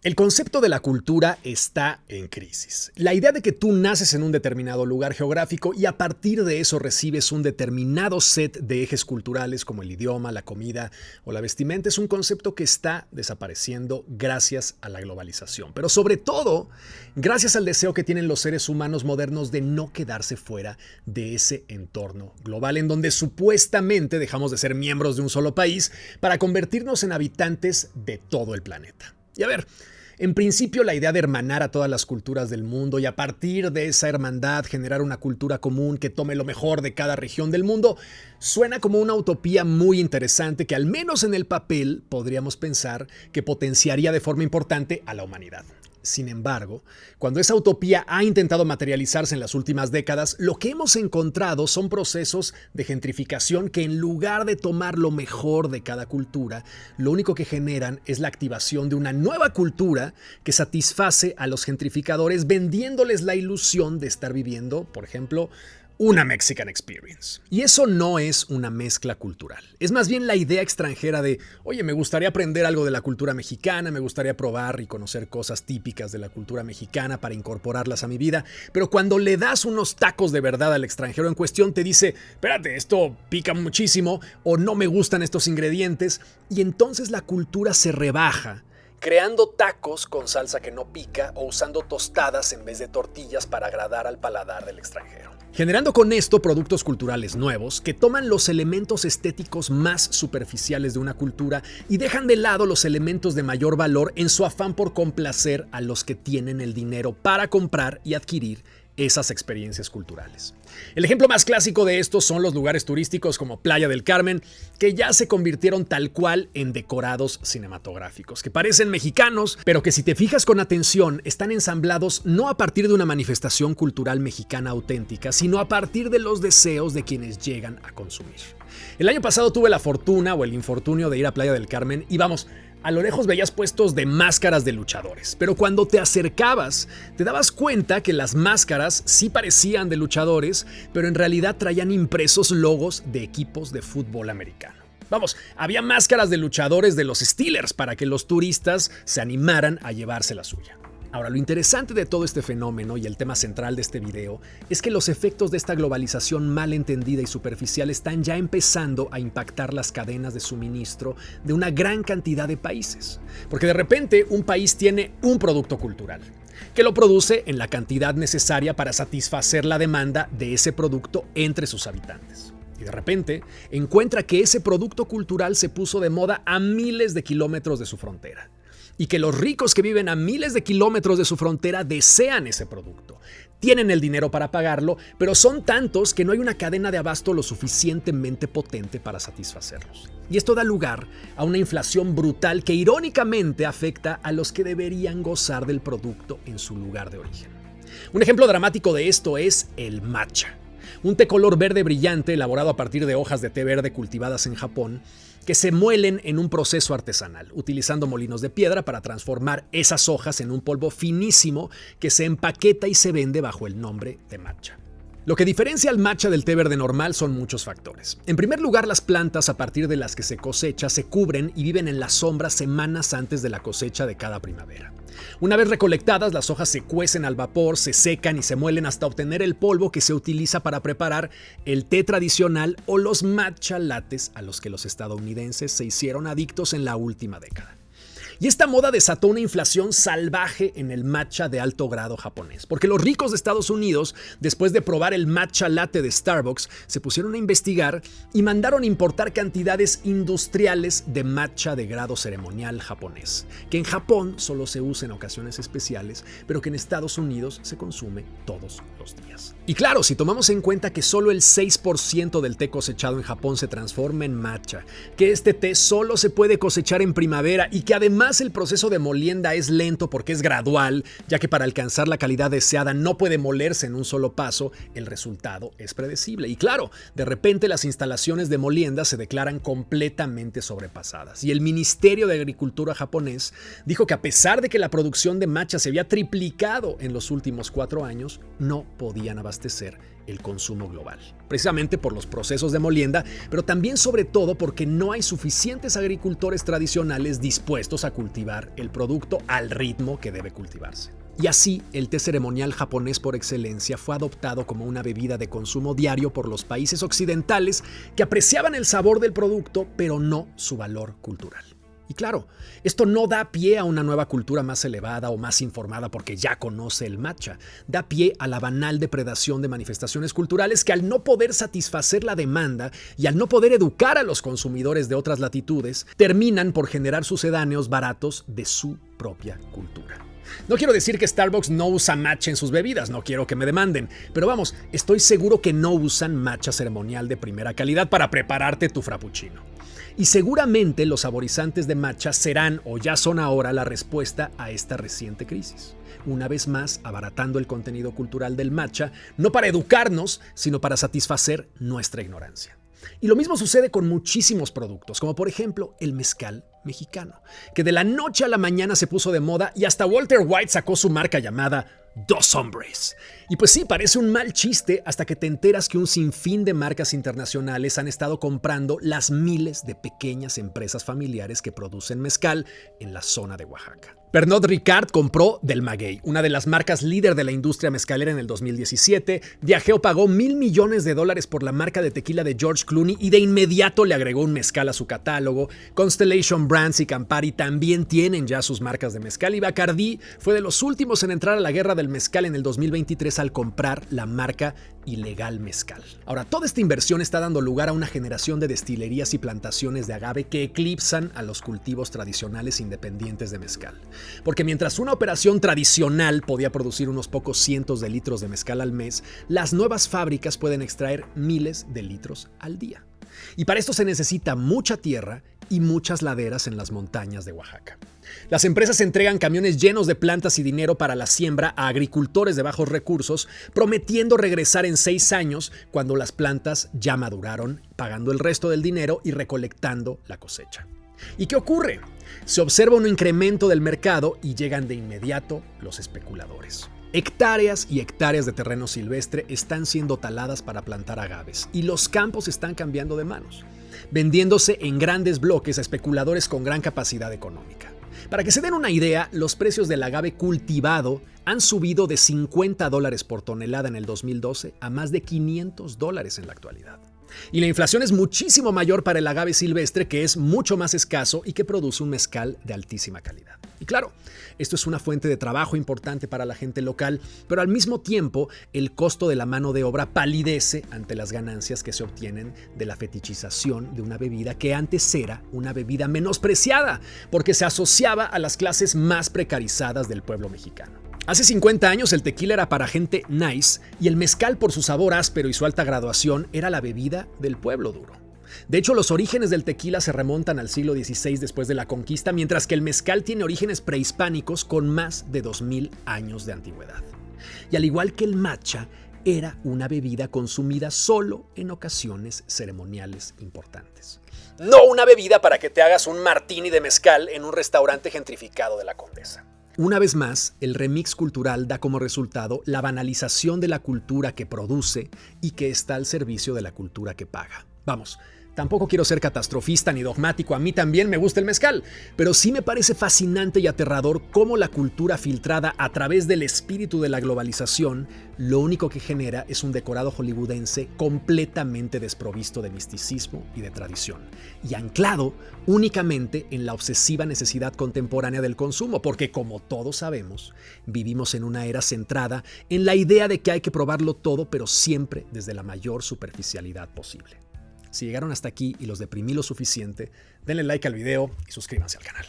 El concepto de la cultura está en crisis. La idea de que tú naces en un determinado lugar geográfico y a partir de eso recibes un determinado set de ejes culturales como el idioma, la comida o la vestimenta es un concepto que está desapareciendo gracias a la globalización. Pero sobre todo, gracias al deseo que tienen los seres humanos modernos de no quedarse fuera de ese entorno global en donde supuestamente dejamos de ser miembros de un solo país para convertirnos en habitantes de todo el planeta. Y a ver, en principio la idea de hermanar a todas las culturas del mundo y a partir de esa hermandad generar una cultura común que tome lo mejor de cada región del mundo suena como una utopía muy interesante que al menos en el papel podríamos pensar que potenciaría de forma importante a la humanidad. Sin embargo, cuando esa utopía ha intentado materializarse en las últimas décadas, lo que hemos encontrado son procesos de gentrificación que en lugar de tomar lo mejor de cada cultura, lo único que generan es la activación de una nueva cultura que satisface a los gentrificadores vendiéndoles la ilusión de estar viviendo, por ejemplo, una Mexican Experience. Y eso no es una mezcla cultural. Es más bien la idea extranjera de, oye, me gustaría aprender algo de la cultura mexicana, me gustaría probar y conocer cosas típicas de la cultura mexicana para incorporarlas a mi vida, pero cuando le das unos tacos de verdad al extranjero en cuestión te dice, espérate, esto pica muchísimo o no me gustan estos ingredientes, y entonces la cultura se rebaja, creando tacos con salsa que no pica o usando tostadas en vez de tortillas para agradar al paladar del extranjero. Generando con esto productos culturales nuevos que toman los elementos estéticos más superficiales de una cultura y dejan de lado los elementos de mayor valor en su afán por complacer a los que tienen el dinero para comprar y adquirir esas experiencias culturales. El ejemplo más clásico de esto son los lugares turísticos como Playa del Carmen, que ya se convirtieron tal cual en decorados cinematográficos, que parecen mexicanos, pero que si te fijas con atención están ensamblados no a partir de una manifestación cultural mexicana auténtica, sino a partir de los deseos de quienes llegan a consumir. El año pasado tuve la fortuna o el infortunio de ir a Playa del Carmen y vamos, a lo lejos veías puestos de máscaras de luchadores, pero cuando te acercabas te dabas cuenta que las máscaras sí parecían de luchadores, pero en realidad traían impresos logos de equipos de fútbol americano. Vamos, había máscaras de luchadores de los Steelers para que los turistas se animaran a llevarse la suya. Ahora, lo interesante de todo este fenómeno y el tema central de este video es que los efectos de esta globalización mal entendida y superficial están ya empezando a impactar las cadenas de suministro de una gran cantidad de países. Porque de repente un país tiene un producto cultural que lo produce en la cantidad necesaria para satisfacer la demanda de ese producto entre sus habitantes. Y de repente encuentra que ese producto cultural se puso de moda a miles de kilómetros de su frontera. Y que los ricos que viven a miles de kilómetros de su frontera desean ese producto. Tienen el dinero para pagarlo, pero son tantos que no hay una cadena de abasto lo suficientemente potente para satisfacerlos. Y esto da lugar a una inflación brutal que irónicamente afecta a los que deberían gozar del producto en su lugar de origen. Un ejemplo dramático de esto es el matcha. Un té color verde brillante elaborado a partir de hojas de té verde cultivadas en Japón, que se muelen en un proceso artesanal, utilizando molinos de piedra para transformar esas hojas en un polvo finísimo que se empaqueta y se vende bajo el nombre de matcha. Lo que diferencia al matcha del té verde normal son muchos factores. En primer lugar, las plantas a partir de las que se cosecha se cubren y viven en la sombra semanas antes de la cosecha de cada primavera. Una vez recolectadas, las hojas se cuecen al vapor, se secan y se muelen hasta obtener el polvo que se utiliza para preparar el té tradicional o los matcha lattes a los que los estadounidenses se hicieron adictos en la última década. Y esta moda desató una inflación salvaje en el matcha de alto grado japonés, porque los ricos de Estados Unidos, después de probar el matcha latte de Starbucks, se pusieron a investigar y mandaron importar cantidades industriales de matcha de grado ceremonial japonés, que en Japón solo se usa en ocasiones especiales, pero que en Estados Unidos se consume todos los días. Y claro, si tomamos en cuenta que solo el 6% del té cosechado en Japón se transforma en matcha, que este té solo se puede cosechar en primavera y que además el proceso de molienda es lento porque es gradual, ya que para alcanzar la calidad deseada no puede molerse en un solo paso, el resultado es predecible. Y claro, de repente las instalaciones de molienda se declaran completamente sobrepasadas. Y el Ministerio de Agricultura japonés dijo que a pesar de que la producción de matcha se había triplicado en los últimos 4 años, no podían abastecer el consumo global, precisamente por los procesos de molienda, pero también sobre todo porque no hay suficientes agricultores tradicionales dispuestos a cultivar el producto al ritmo que debe cultivarse. Y así, el té ceremonial japonés por excelencia fue adoptado como una bebida de consumo diario por los países occidentales que apreciaban el sabor del producto, pero no su valor cultural. Y claro, esto no da pie a una nueva cultura más elevada o más informada porque ya conoce el matcha. Da pie a la banal depredación de manifestaciones culturales que, al no poder satisfacer la demanda y al no poder educar a los consumidores de otras latitudes, terminan por generar sucedáneos baratos de su propia cultura. No quiero decir que Starbucks no usa matcha en sus bebidas, no quiero que me demanden, pero vamos, estoy seguro que no usan matcha ceremonial de primera calidad para prepararte tu frappuccino. Y seguramente los saborizantes de matcha serán o ya son ahora la respuesta a esta reciente crisis. Una vez más, abaratando el contenido cultural del matcha, no para educarnos, sino para satisfacer nuestra ignorancia. Y lo mismo sucede con muchísimos productos, como por ejemplo el mezcal mexicano, que de la noche a la mañana se puso de moda y hasta Walter White sacó su marca llamada Dos Hombres. Y pues sí, parece un mal chiste hasta que te enteras que un sinfín de marcas internacionales han estado comprando las miles de pequeñas empresas familiares que producen mezcal en la zona de Oaxaca. Pernod Ricard compró Del Maguey, una de las marcas líder de la industria mezcalera en el 2017. Diageo pagó $1,000 millones por la marca de tequila de George Clooney y de inmediato le agregó un mezcal a su catálogo. Constellation Brands y Campari también tienen ya sus marcas de mezcal y Bacardí fue de los últimos en entrar a la guerra del mezcal en el 2023 al comprar la marca Ilegal Mezcal. Ahora, toda esta inversión está dando lugar a una generación de destilerías y plantaciones de agave que eclipsan a los cultivos tradicionales independientes de mezcal. Porque mientras una operación tradicional podía producir unos pocos cientos de litros de mezcal al mes, las nuevas fábricas pueden extraer miles de litros al día. Y para esto se necesita mucha tierra y muchas laderas en las montañas de Oaxaca. Las empresas entregan camiones llenos de plantas y dinero para la siembra a agricultores de bajos recursos, prometiendo regresar en 6 años cuando las plantas ya maduraron, pagando el resto del dinero y recolectando la cosecha. ¿Y qué ocurre? Se observa un incremento del mercado y llegan de inmediato los especuladores. Hectáreas y hectáreas de terreno silvestre están siendo taladas para plantar agaves y los campos están cambiando de manos, vendiéndose en grandes bloques a especuladores con gran capacidad económica. Para que se den una idea, los precios del agave cultivado han subido de $50 por tonelada en el 2012 a más de $500 en la actualidad. Y la inflación es muchísimo mayor para el agave silvestre, que es mucho más escaso y que produce un mezcal de altísima calidad. Y claro, esto es una fuente de trabajo importante para la gente local, pero al mismo tiempo el costo de la mano de obra palidece ante las ganancias que se obtienen de la fetichización de una bebida que antes era una bebida menospreciada, porque se asociaba a las clases más precarizadas del pueblo mexicano. Hace 50 años el tequila era para gente nice y el mezcal, por su sabor áspero y su alta graduación, era la bebida del pueblo duro. De hecho, los orígenes del tequila se remontan al siglo XVI después de la conquista, mientras que el mezcal tiene orígenes prehispánicos con más de 2000 años de antigüedad. Y al igual que el matcha, era una bebida consumida solo en ocasiones ceremoniales importantes. No una bebida para que te hagas un martini de mezcal en un restaurante gentrificado de la Condesa. Una vez más, el remix cultural da como resultado la banalización de la cultura que produce y que está al servicio de la cultura que paga. Vamos, tampoco quiero ser catastrofista ni dogmático, a mí también me gusta el mezcal, pero sí me parece fascinante y aterrador cómo la cultura filtrada a través del espíritu de la globalización lo único que genera es un decorado hollywoodense completamente desprovisto de misticismo y de tradición, y anclado únicamente en la obsesiva necesidad contemporánea del consumo, porque como todos sabemos, vivimos en una era centrada en la idea de que hay que probarlo todo, pero siempre desde la mayor superficialidad posible. Si llegaron hasta aquí y los deprimí lo suficiente, denle like al video y suscríbanse al canal.